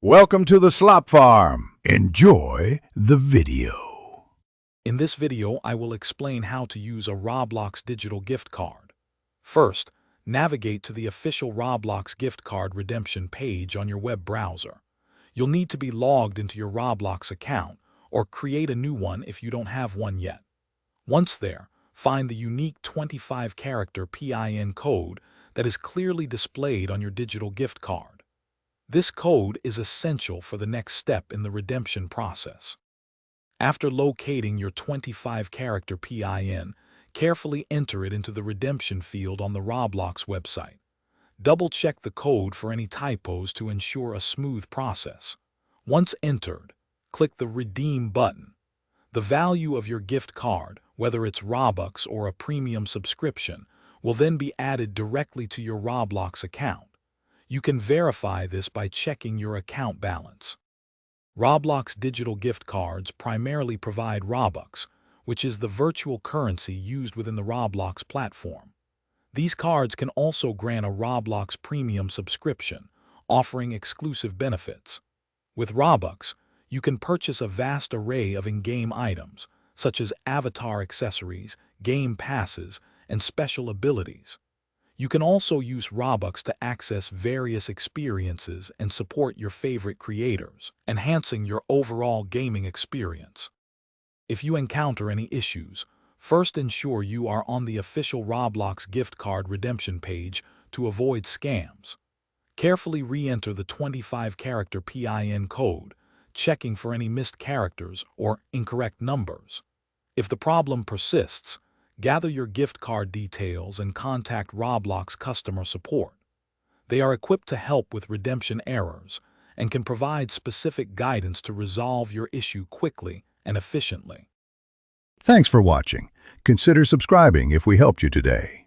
Welcome to the Slop Farm. Enjoy the video. In this video, I will explain how to use a Roblox digital gift card. First, navigate to the official Roblox gift card redemption page on your web browser. You'll need to be logged into your Roblox account or create a new one if you don't have one yet. Once there, find the unique 25-character PIN code that is clearly displayed on your digital gift card. This code is essential for the next step in the redemption process. After locating your 25-character PIN, carefully enter it into the redemption field on the Roblox website. Double-check the code for any typos to ensure a smooth process. Once entered, click the Redeem button. The value of your gift card, whether it's Robux or a premium subscription, will then be added directly to your Roblox account. You can verify this by checking your account balance. Roblox digital gift cards primarily provide Robux, which is the virtual currency used within the Roblox platform. These cards can also grant a Roblox premium subscription, offering exclusive benefits. With Robux, you can purchase a vast array of in-game items, such as avatar accessories, game passes, and special abilities. You can also use Robux to access various experiences and support your favorite creators, enhancing your overall gaming experience. If you encounter any issues, first ensure you are on the official Roblox gift card redemption page to avoid scams. Carefully re-enter the 25-character PIN code, checking for any missed characters or incorrect numbers. If the problem persists, gather your gift card details and contact Roblox customer support. They are equipped to help with redemption errors and can provide specific guidance to resolve your issue quickly and efficiently. Thanks for watching. Consider subscribing if we helped you today.